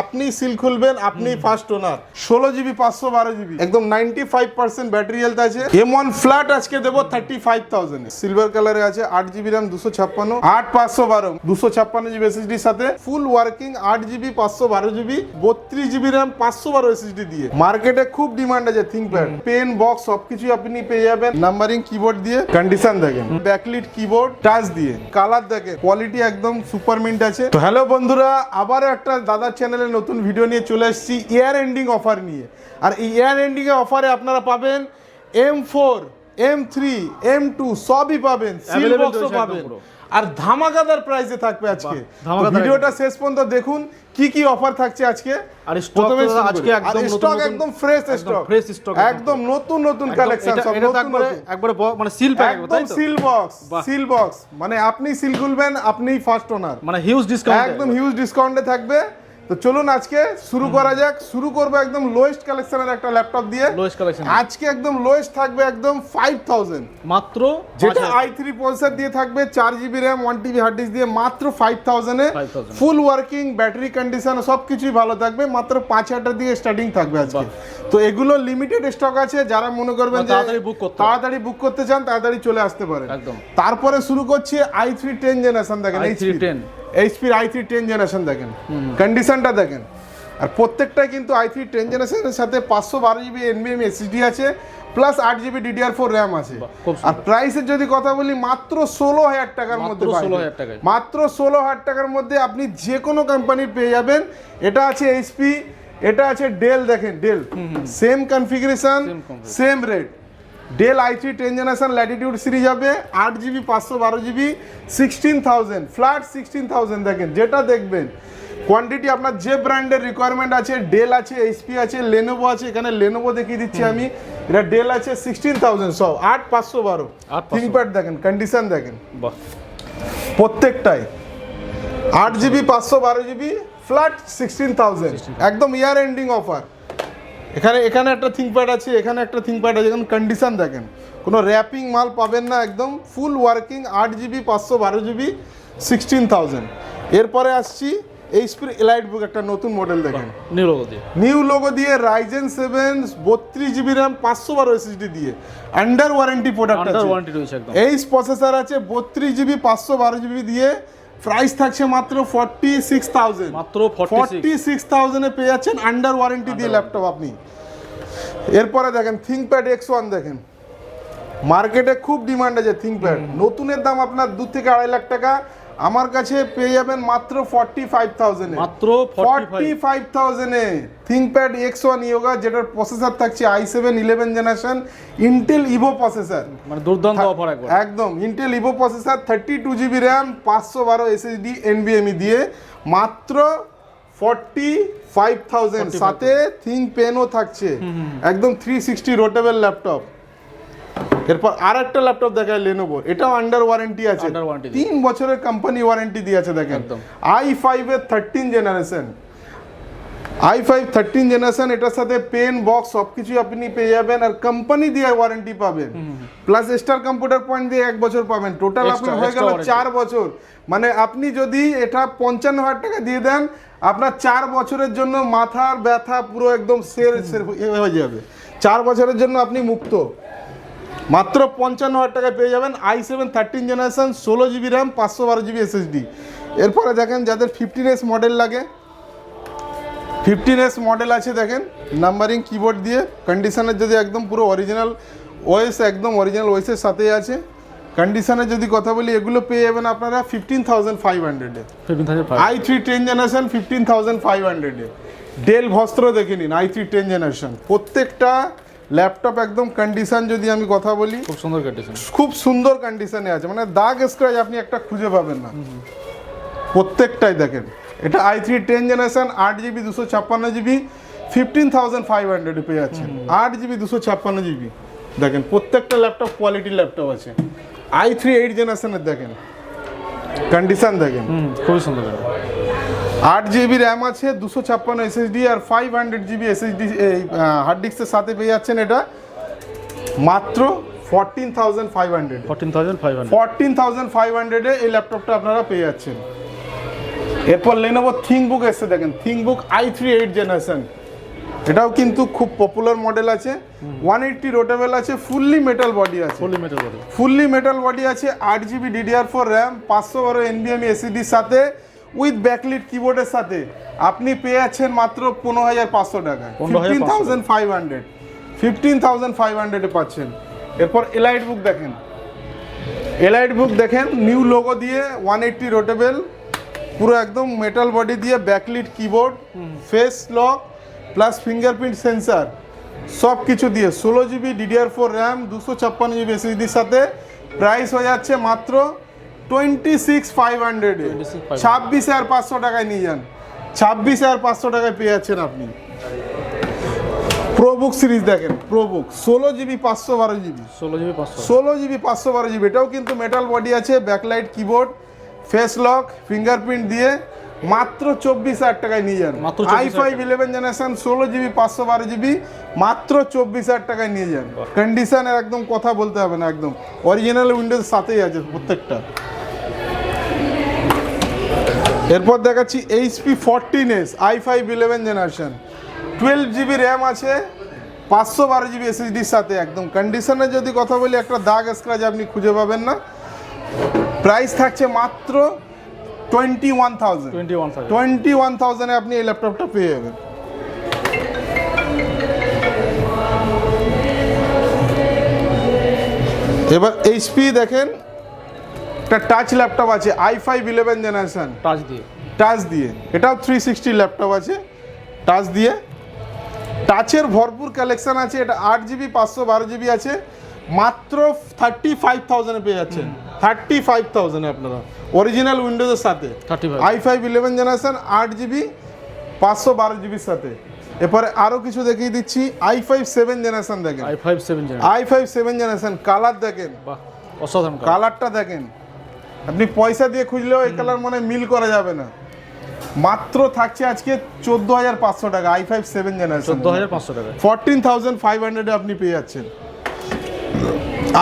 আপনি সিল খুলবেন, আপনি ফার্স্ট ওনার। 16GB 512GB একদম 95% ব্যাটারি হেলথ আছে। M1 ফ্ল্যাট আজকে দেবো 35,000 এ। সিলভার কালারে আছে, 8GB RAM 256, 8512 256GB SSD সাথে ফুল working 8GB 512GB 32GB RAM 512 SSD দিয়ে। মার্কেটে খুব ডিমান্ড আছে থিংকপ্যাড, পেন বক্স সবকিছু আপনি পেয়ে যাবেন। নাম্বারিং কিবোর্ড দিয়ে, কন্ডিশন দেখেন, ব্যাকলিট কিবোর্ড টাচ দিয়ে, কালার দেখেন, কোয়ালিটি একদম সুপার মিন্ট আছে। তো হ্যালো বন্ধুরা, আবারও একটা দাদার চ্যানেলে নতুন ভিডিও নিয়ে চলে এসেছি ইয়ার এন্ডিং অফার নিয়ে। আর এই ইয়ার এন্ডিং এর অফারে আপনারা পাবেন M4, M3, M2 সবই পাবেন, সিল বক্সও পাবেন, আর ধামাকাদার প্রাইসে থাকবে আজকে। ভিডিওটা শেষ পর্যন্ত দেখুন কি কি অফার থাকছে আজকে। আর প্রথমে আজকে স্টক একদম ফ্রেশ স্টক, একদম নতুন নতুন কালেকশন সব নতুন, একবারে মানে সিল প্যাক, একদম সিল বক্স, মানে আপনি সিল খুলবেন, আপনিই ফার্স্ট ওনার, মানে হিউজ ডিসকাউন্ট, একদম হিউজ ডিসকাউন্টে থাকবে। তো চলুন আজকে শুরু করা যাক। শুরু করব একদম লোয়েস্ট কালেকশনের একটা ল্যাপটপ দিয়ে। লোয়েস্ট কালেকশন আজকে একদম লোয়েস্ট থাকবে একদম 5000 মাত্র, যেটা i3 প্রসেসর দিয়ে থাকবে, 4GB RAM 1TB hard disk দিয়ে, মাত্র 5000 এ। ফুল ওয়ার্কিং ব্যাটারি কন্ডিশন সবকিছুই ভালো থাকবে, মাত্র 5000 দিয়ে স্টার্টিং থাকবে আজকে। তো এগুলো লিমিটেড স্টক আছে, যারা মনে করবেন যে তাড়াতাড়ি বুক করতে চান তাড়াতাড়ি চলে আসতে পারেন একদম। তারপরে শুরু করছি i3 10 জেনারেশন দেখেন, HP i3 10 জেনারেশন দেখেন, কন্ডিশনটা দেখেন। আর প্রত্যেকটা কিন্তু i3 10 জেনারেশনের সাথে 512GB NVMe SSD আছে, প্লাস 8GB DDR4 RAM আছে। আর প্রাইসের যদি কথা বলি, মাত্র 16000 টাকার মধ্যে, মাত্র 16000 টাকার মধ্যে আপনি যে কোনো কোম্পানির পেয়ে যাবেন। এটা আছে HP, এটা আছে ডেল, দেখেন Dell, same configuration same rate. Dell i3 10 generation latitude series হবে, 8GB 512GB 16000 ফ্ল্যাট 16000। দেখেন যেটা দেখবেন কোয়ান্টিটি আপনার যে ব্র্যান্ডের রিকোয়ারমেন্ট আছে, ডেল আছে, HP আছে, লেনোভো আছে। এখানে লেনোভো দেখিয়ে দিচ্ছি আমি, এটা ডেল আছে 16000 সব 8512 থিংকপ্যাড দেখেন, কন্ডিশন দেখেন, প্রত্যেকটাই 8GB 512GB ফ্ল্যাট 16000 একদম ইয়ার এন্ডিং অফার। এখানে একটা থিংকপ্যাড আছে, এখানে একটা থিংকপ্যাড আছে, এখন কন্ডিশন দেখেন, কোনো র্যাপিং মাল পাবেন না, একদম ফুল ওয়ার্কিং 8GB 512GB 16000। এরপরে আসছি HP এলাইট বুক, একটা নতুন মডেল দেখেন, নিউ লোগো দিয়ে Ryzen 7 32GB RAM 512 SSD দিয়ে, আন্ডার ওয়ারেন্টি প্রোডাক্ট আছে, এই প্রসেসর আছে 32GB 512GB দিয়ে। প্রাইস থাকছে মাত্র 46000, মাত্র 46000 এ পেয়ে যাচ্ছেন আন্ডার ওয়ারেন্টি দিয়ে ল্যাপটপ আপনি। এরপরে দেখেন থিংকপ্যাড X1 দেখেন, মার্কেটে খুব ডিমান্ড আছে থিংকপ্যাড। নতুনের দাম আপনার 2 থেকে 2.5 লাখ টাকা, আমার কাছে পেয়ে যাবেন মাত্র 45000 এ, মাত্র 45000 এ থিংকপ্যাড X1 ইয়োগা, যেটার প্রসেসর থাকছে i7 11 generation Intel Ivo processor, মানে দুর্দান্ত অফার একদম। Intel Ivo processor 32GB RAM 512 SSD NVMe দিয়ে, মাত্র 45000 সাথে থিংক পেনও থাকছে, একদম 360 রোটেবল ল্যাপটপ। এরপর আর একটা ল্যাপটপ দেখায় লেনোভো, এটাও আন্ডার ওয়ারেন্টি আছে, 3 বছরের কোম্পানি ওয়ারেন্টি দিয়ে আছে। দেখেন i5 এর 13 জেনারেশন, i5 13 জেনারেশন, এটার সাথে পেন বক্স সবকিছু আপনি পেয়ে যাবেন, আর কোম্পানি দিয়ে ওয়ারেন্টি পাবেন, প্লাস স্টার কম্পিউটার পয়েন্ট দিয়ে 1 বছর পাবেন। টোটাল আপনার হয়ে গেল 4 বছর। মানে আপনি যদি এটা 55000 টাকা দিয়ে দেন, আপনার 4 বছরের জন্য মাথার ব্যথা পুরো একদম সের হয়ে যাবে। 4 বছরের জন্য আপনি মুক্ত। মাত্র 55000 টাকায় পেয়ে যাবেন i7 13 generation 16GB RAM 512GB SSD। এরপরে দেখেন যাদের 15S মডেল লাগে, 15S মডেল আছে দেখেন, নাম্বারিং কিবোর্ড দিয়ে, কন্ডিশনের যদি একদম পুরো অরিজিনাল ওএস, একদম অরিজিনাল ওএসের সাথেই আছে। কন্ডিশনের যদি কথা বলি, এগুলো পেয়ে যাবেন আপনারা 15500 এ, i3 10 জেনারেশন 15500 এ। ডেল ভস্ত্র দেখে নিন, i3 10 জেনারেশন, প্রত্যেকটা ল্যাপটপ একদম কন্ডিশন যদি আমি কথা বলি, খুব সুন্দর কন্ডিশনে আছে, মানে দাগ স্ক্র্যাচ আপনি একটা খুঁজে পাবেন না, প্রত্যেকটাই দেখেন। এটা i3 10 জেনারেশন 8GB 256GB 15500 পেয়ে যাচ্ছেন, 8GB 256GB। দেখেন প্রত্যেকটা ল্যাপটপ কোয়ালিটি ল্যাপটপ আছে। i3 8 জেনারেশনের দেখেন কন্ডিশন, দেখেন খুবই সুন্দর। 8GB RAM আছে, 256 SSD আর 500GB SSD হার্ড ডিস্কের সাথে পেয়ে যাচ্ছেন। এটা মাত্র 14500 এ এই ল্যাপটপটা আপনারা পেয়ে যাচ্ছেন। এরপর Lenovo ThinkBook এসে দেখেন, ThinkBook i3 8th জেনারেশন, এটাও কিন্তু খুব পপুলার মডেল আছে, 180 রোটেবল আছে, ফুললি মেটাল বডি আছে, ফুললি মেটাল বডি আছে, 8GB DDR4 RAM, 512 NVMe SSD সাথে উইথ ব্যাকলিট কিবোর্ডের সাথে আপনি পেয়ে যাচ্ছেন মাত্র 15,500 টাকায়, 15,500 এ পাচ্ছেন। এরপর এলাইট বুক দেখেন, এলাইট বুক দেখেন নিউ লোগো দিয়ে, 180 রোটেবল, পুরো একদম মেটাল বডি দিয়ে, backlit keyboard, face lock plus fingerprint sensor সব কিছু দিয়ে, 16GB DDR4 RAM, 256GB SSD সাথে প্রাইস হয়ে যাচ্ছে মাত্র 26,500 এ, 26,500 টাকায় নিয়ে যান, 26,500 টাকায় পেয়ে যাচ্ছেন আপনি। প্রোবুক সিরিজ দেখেন, ProBook 16GB 512GB, 16GB 512GB, এটাও কিন্তু মেটাল বডি আছে, backlight keyboard, face lock, fingerprint দিয়ে মাত্র 24,000 টাকায় নিয়ে যান। i5 11 জেনারেশন 16GB 512GB মাত্র 24,000 টাকায় নিয়ে যান। কন্ডিশনের একদম কথা বলতে হবে না, একদম অরিজিনাল উইন্ডোজ সাথেই আছে প্রত্যেকটা। এরপর দেখাচ্ছি HP 14s i5 11 generation, 12GB RAM আছে, 512GB SSD সাথে, একদম কন্ডিশনের যদি কথা বলি একটা দাগ স্ক্র্যাচ আপনি খুঁজে পাবেন না। প্রাইস থাকছে মাত্র 21,000 এ আপনি এই ল্যাপটপটা পেয়ে যাবেন। এবার HP দেখেন, একটা টাচ ল্যাপটপ আছে i5 11 জেনারেশন, টাচ দিয়ে, এটাও 360 ল্যাপটপ আছে টাচ দিয়ে, টাচের ভরপুর কালেকশন আছে। এটা 8GB 512GB আছে, মাত্র 35,000 এ পেয়ে যাচ্ছেন, 35,000 এ আপনারা অরিজিনাল উইন্ডোজের সাথে, i5 11 জেনারেশন 8GB 512GB সাথে। এরপরে আরো কিছু দেখিয়ে দিচ্ছি, i5 7 জেনারেশন দেখেন, i5 7 জেনারেশন, কালার দেখেন, অসাধারণ কালারটা দেখেন, আপনি পয়সা দিয়ে খুঁজলেও এই কালার মনে মিল করা যাবে না। মাত্র থাকছে আজকে 14,500 টাকা, i5 7 জেনারেশন 14,500 টাকা, 14,500 এ আপনি পেয়ে যাচ্ছেন।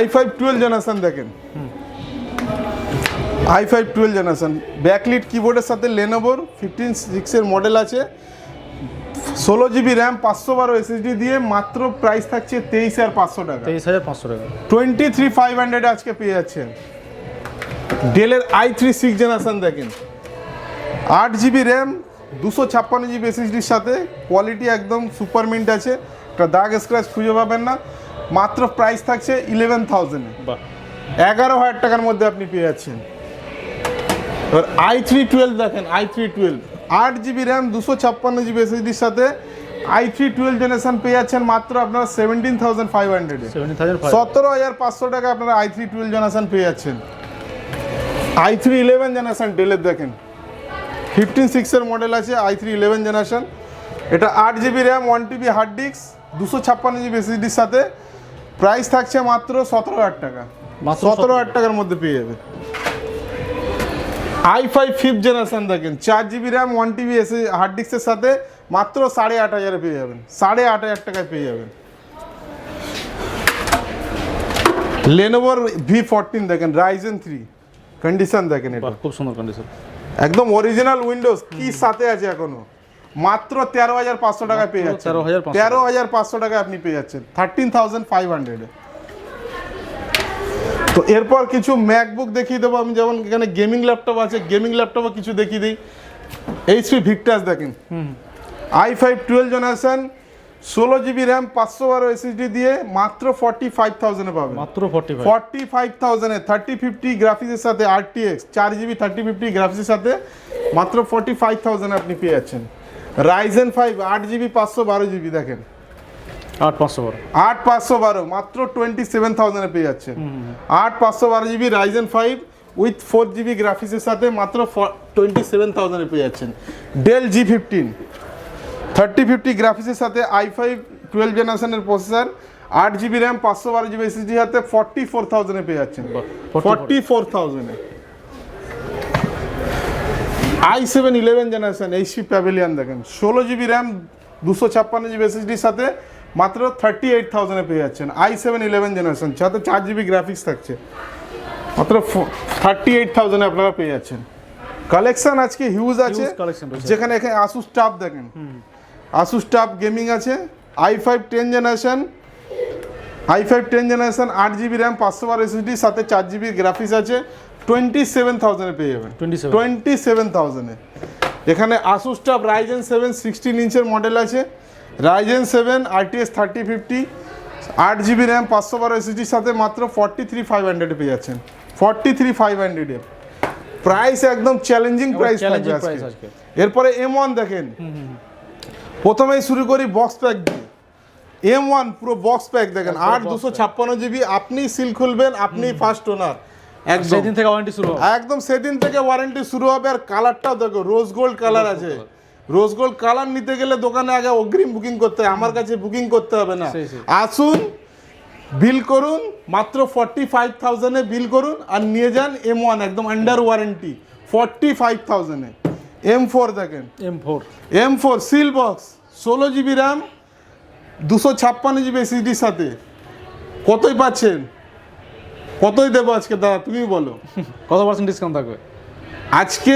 i5 12 জেনারেশন দেখেন, i5 12 জেনারেশন, ব্যাকলিট কিবোর্ডের সাথে Lenovo 15.6 এর মডেল আছে, 16GB র্যাম, 512 SSD দিয়ে মাত্র প্রাইস থাকছে 23,500 টাকা, 23,500 আজকে পেয়ে যাচ্ছেন। ডেলের i3 6 জেনারেশন দেখেন, 8GB র্যাম, 256GB SSD সাথে, কোয়ালিটি একদম সুপার মিন্ট আছে, একটা দাগ স্ক্র্যাচ খুঁজে পাবেন না। মাত্র প্রাইস থাকছে 11,000 এ, 11,000 টাকার মধ্যে আপনি পেয়ে যাচ্ছেন। এবার i3 12 দেখেন, i3 12 8GB RAM, 256GB SSD সাথে, i3 12 জেনারেশন পেয়ে যাচ্ছেন মাত্র আপনারা 17,500 এ, 17,500 টাকা আপনারা i3 12 জেনারেশন পেয়ে যাচ্ছেন। i3 11 জেনারেশন ডেলের দেখেন, 15.6 এর মডেল আছে, i3 11 জেনারেশন, এটা 8GB RAM, 1TB hard disk, 256GB SSD সাথে, প্রাইস থাকছে মাত্র 17,000 টাকা, 17,000 টাকার মধ্যে পেয়ে যাবে। i5 5th জেনারেশন দেখেন, 4GB র্যাম, 1TB হার্ড ডিস্কের সাথে, মাত্র 8,500 পেয়ে যাবেন, 8,500 টাকায় পেয়ে যাবেন। Lenovo V14 দেখেন, Ryzen 3 কন্ডিশন দেখেন, এটা খুব সুন্দর কন্ডিশন, একদম অরিজিনাল উইন্ডোজ কি সাথে আছে এখনো, মাত্র 13,500 টাকায় পেয়ে যাচ্ছেন, 13,500 টাকায় আপনি পেয়ে যাচ্ছেন, 13,500 এ। তো এরপর কিছু ম্যাকবুক দেখিয়ে দেবো আমি, যেমন এখানে গেমিং ল্যাপটপ আছে, গেমিং ল্যাপটপও কিছু দেখিয়ে দিই। HP Victus দেখেন, i5 12 generation, 16GB RAM, 512 SSD দিয়ে মাত্র 45,000 এ পাবেন, মাত্র 45,000 এ, 3050 গ্রাফিক্সের সাথে, RTX 4GB 3050 গ্রাফিক্সের সাথে মাত্র 45,000 আপনি পেয়ে যাচ্ছেন। Ryzen 5 8GB 512GB দেখেন, 8,512 মাত্র 27,000 এ পেয়ে যাচ্ছেন, 8,512GB Ryzen 5 উইথ 4GB গ্রাফিক্সের সাথে মাত্র 27,000 এ পেয়ে যাচ্ছেন। Dell G15 3050 গ্রাফিক্সের সাথে, i5 12 জেনারেশনের processor, 8GB RAM, 512GB SSD হাতে, 44,000 এ পেয়ে যাচ্ছেন, 44,000 এ। i7 11 জেনারেশন HP Pavilion দেখেন, 16GB র্যাম, 256GB SSD সাথে মাত্র 38,000 এ পেয়ে যাচ্ছেন। i7 11 জেনারেশন সাথে 4GB গ্রাফিক্স থাকছে, মাত্র 38,000 এ আপনারা পেয়ে যাচ্ছেন। কালেকশন আজকে হিউজ আছে, Huge collection রয়েছে। যেখানে এখানে আসুস টাফ দেখেন, আসুস টাফ গেমিং আছে, i5 10 generation, i5 10 generation 8GB RAM 512 SSD সাথে 4GB গ্রাফিক্স আছে, 27,000 এ পেয়ে যাবেন। 27,000 এ এখানে আসুস টাফ রাইজেন 7 16 ইঞ্চের মডেল আছে, Ryzen 7 RTX 3050 8GB RAM 512 SSD সাথে মাত্র 43,500 এ পেয়ে যাচ্ছেন। 43,500 এ প্রাইস একদম চ্যালেঞ্জিং প্রাইস থাকবে চ্যালেঞ্জিং প্রাইস আজকে। আজকে। এরপরে M1 দেখেন, প্রথমেই শুরু করি বক্স প্যাক দিয়ে। M1 পুরো বক্স প্যাক দেখেন, 8 256GB, আপনি সিল খুলবেন, আপনি ফার্স্ট ওনার। একদম সেদিন থেকে ওয়ারেন্টি শুরু হবে। একদম সেদিন থেকে ওয়ারেন্টি শুরু হবে। আর কালারটাও দেখো, রোজ গোল্ড কালার আছে। রোজ গোল্ড কালার নিতে গেলে দোকানে আগে অগ্রিম বুকিং করতে হয়, আমার কাছে বুকিং করতে হবে না। সেই, সেই। আসুন, বিল করুন, মাত্র 45,000 এ বিল করুন আর নিয়ে যান M1 একদম আন্ডার ওয়ারেন্টি 45,000 এ। M4 দেখেন, M4 seal box 16GB RAM 256GB SSD সাথে কতই পাচ্ছেন? কতই দেবো আজকে দাদা, তুমি বলো। কত পার্সেন্ট ডিসকাউন্ট থাকবে? আজকে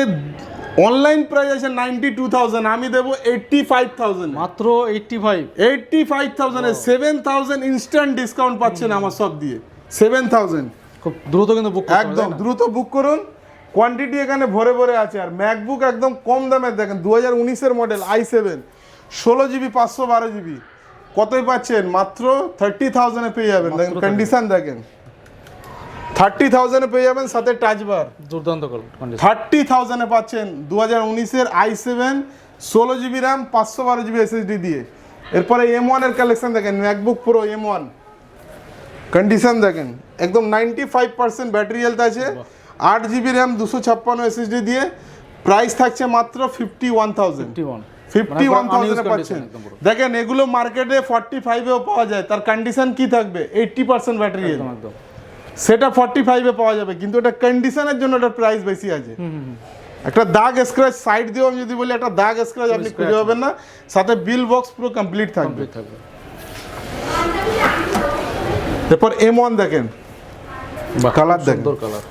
অনলাইন প্রাইস আছে 92,000, আমি দেবো 85,000 মাত্র 85। 85,000 এ 7,000 ইনস্ট্যান্ট ডিসকাউন্ট পাচ্ছেন আমার সব দিয়ে। 7,000 খুব দ্রুত কিন্তু বুক করতে হবে, একদম তাই না? দ্রুত বুক করুন, কোয়ান্টিটি এখানে ভরে ভরে আছে। আর ম্যাকবুক একদম কম দামে দেখেন, 2019-এর মডেল i7 16GB 512GB কতই পাচ্ছেন? মাত্র 30,000 এ পেয়ে যাবেন। দেখেন কন্ডিশন দেখেন, 30,000 এ পেয়ে যাবেন সাথে টাচ বার। দুর্দান্ত কন্ডিশন। 30,000 এ পাচ্ছেন 2019-এর i7 16GB RAM 512GB SSD দিয়ে। এরপরে M1 এর কালেকশন দেখেন, ম্যাকবুক প্রো M1 কন্ডিশন দেখেন, একদম 95% ব্যাটারি হেলথ আছে, 8GB র্যাম 256 SSD দিয়ে। প্রাইস থাকছে মাত্র 51,000। 51,000 এ পাচ্ছেন। দেখেন এগুলো মার্কেটে 45 এও পাওয়া যায়, তার কন্ডিশন কি থাকবে? 80% ব্যাটারি হেলথ। একদম সেটা 45 এ পাওয়া যাবে, কিন্তু এটা কন্ডিশনের জন্য এটার প্রাইস বেশি আছে। একটা দাগ স্ক্র্যাচ সাইড দিয়েও আমি যদি বলি, একটা দাগ স্ক্র্যাচ আপনি খুঁজে পাবেন না, সাথে বিল বক্স পুরো কমপ্লিট থাকবে। এরপর M1 দেখেন, কালার দেখেন, সুন্দর কালার।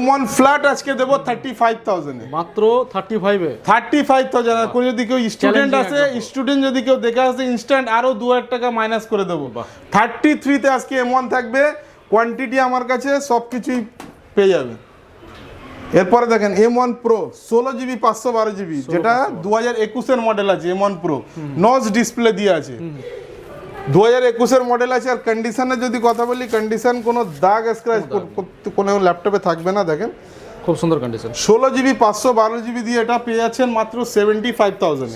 M1 ফ্ল্যাট আজকে দেবো 35,000 এ। মাত্র 35 এ। 35,000 আর কোনো যদি কেউ স্টুডেন্ট আছে, স্টুডেন্ট যদি কেউ দেখে আসে, ইনস্ট্যান্ট আরো 2,000 টাকা মাইনাস করে দেবো। 33 তে আজকে M1 থাকবে, কোয়ান্টিটি আমার কাছে সব কিছুই পেয়ে যাবে। এরপরে দেখেন M1 Pro 16GB 512GB, যেটা 2021-এর মডেল আছে। M1 Pro নচ ডিসপ্লে দিয়ে আছে, 2021-এর মডেল আছে। আর কন্ডিশনের যদি কথা বলি, কন্ডিশন কোনো দাগ স্ক্র্যাচ কোনো ল্যাপটপে থাকবে না। দেখেন খুব সুন্দর কন্ডিশন। 16GB 512GB দিয়ে এটা পেয়ে যাচ্ছেন মাত্র 75,000।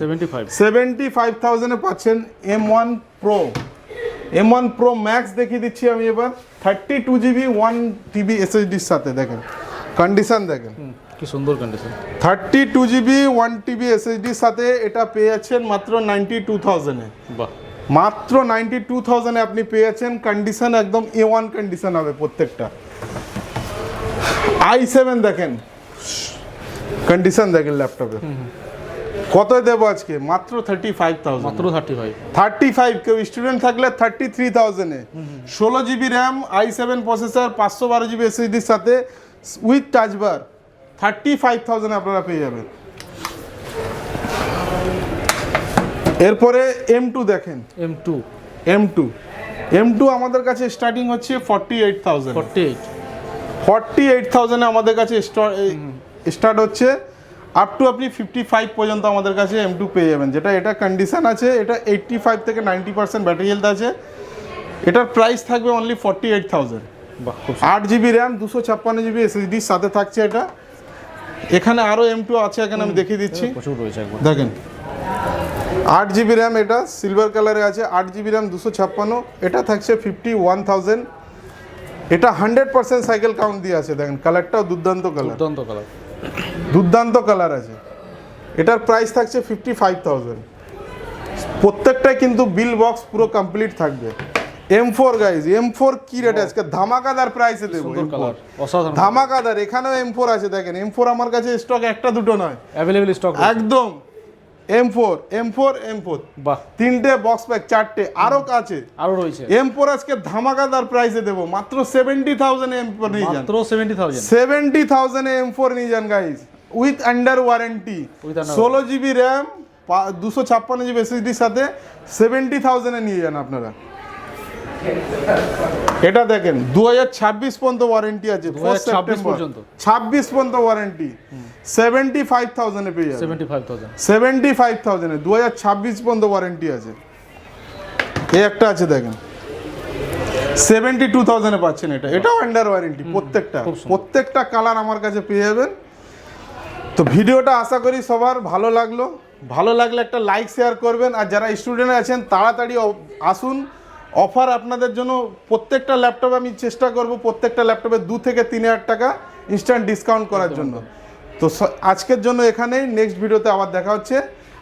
75,000 এ পাচ্ছেন M1 Pro। M1 Pro Max দেখিয়ে দিচ্ছি আমি এবার, 32GB 1TB SSDর সাথে। দেখেন কন্ডিশন দেখেন, কি সুন্দর কন্ডিশন। 32GB 1TB SSDর সাথে এটা পেয়ে যাচ্ছেন মাত্র 92,000 এ। বাহ, মাত্র 92,000 এ আপনি পেয়ে যাচ্ছেন। কন্ডিশন একদম A1 কন্ডিশন হবে প্রত্যেকটা। i7 দেখেন, কন্ডিশন দেখেন ল্যাপটপে। কত দেবো আজকে? মাত্র 35,000। মাত্র 35। 35, কেউ স্টুডেন্ট থাকলে 33,000 এ। 16GB RAM i7 processor 512GB SSDর সাথে উইথ টাচ বার 35,000 আপনারা পেয়ে যাবেন। এরপরে M2 দেখেন, M2 আমাদের কাছে স্টার্টিং হচ্ছে 48,000। 48,000 এ আমাদের কাছে স্টার্ট হচ্ছে, আপ টু আপনি 55 পর্যন্ত আমাদের কাছে M2 পেয়ে যাবেন। যেটা এটা কন্ডিশন আছে, এটা 85 থেকে 90% ব্যাটারি হেলথ আছে। এটার প্রাইস থাকবে অনলি 48,000। 8GB র্যাম 256GB SSDর সাথে থাকছে এটা। এখানে আরো M2 আছে, এখানে আমি দেখিয়ে দিচ্ছি। প্রচুর রয়েছে একবার দেখেন, 8GB র্যাম, এটা সিলভার কালারে আছে। 8GB র্যাম 256, এটা থাকছে 51,000। এটা 100% সাইকেল কাউন্ট দিয়ে আছে। দেখেন কালারটাও দুর্দান্ত কালার, দুর্দান্ত কালার আছে। এটার প্রাইস থাকছে 55,000। প্রত্যেকটাই কিন্তু বিল বক্স পুরো কমপ্লিট থাকবে। M4 গাইজ, M4 কি রেট আজকে ধামাকাদার প্রাইসে দেবো। ধামাকাদার, এখানেও M4 আছে। দেখেন M4 আমার কাছে স্টক একটা দুটো নয়, অ্যাভেলেবল স্টক একদম। M4 বাহ, তিনটে বক্স প্যাক, চারটে আরো আছে, আরো রয়েছে। M4 আজকে ধামাকাদার প্রাইসে দেবো মাত্র 70,000 এ M4 নিয়ে যান। মাত্র 70,000। 70,000 এ M4 নিয়ে যান guys. With under warranty, With under 16 GB RAM, 256 GB এসএসডির সাথে 70,000-এ নিয়ে যান আপনারা। এটা দেখেন 2026 পর্যন্ত ওয়ারেন্টি আছে, 2026 পর্যন্ত। 26 পর্যন্ত ওয়ারেন্টি, 75,000-এ পেয়ে যাবেন। 75,000 75,000-এ 2026 পর্যন্ত ওয়ারেন্টি আছে। এই একটা আছে দেখেন 72,000-এ পাচ্ছেন এটা, এটাও আন্ডার ওয়ারেন্টি। প্রত্যেকটা কালার আমার কাছে পেয়ে যাবেন। তো ভিডিওটা আশা করি সবার ভালো লাগলো। ভালো লাগলে একটা লাইক শেয়ার করবেন, আর যারা স্টুডেন্ট আছেন তাড়াতাড়ি আসুন। অফার আপনাদের জন্য প্রত্যেকটা ল্যাপটপে আমি চেষ্টা করব প্রত্যেকটা ল্যাপটপে 2 থেকে 3,000 টাকা ইনস্ট্যান্ট ডিসকাউন্ট করার জন্য। তো আজকের জন্য এখানেই, নেক্সট ভিডিওতে আবার দেখা হচ্ছে।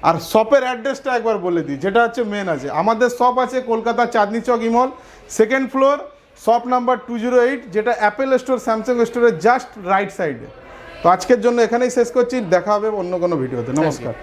আর শপের অ্যাড্রেসটা একবার বলে দিই, যেটা হচ্ছে মেন আছে। আমাদের শপ আছে কলকাতা চাঁদনি চক ইমল, 2nd ফ্লোর, শপ নাম্বার 208, যেটা অ্যাপেল স্টোর স্যামসাং স্টোরের জাস্ট রাইট সাইডে। তো আজকের জন্য এখানেই শেষ করছি, দেখা হবে অন্য কোনো ভিডিওতে। নমস্কার।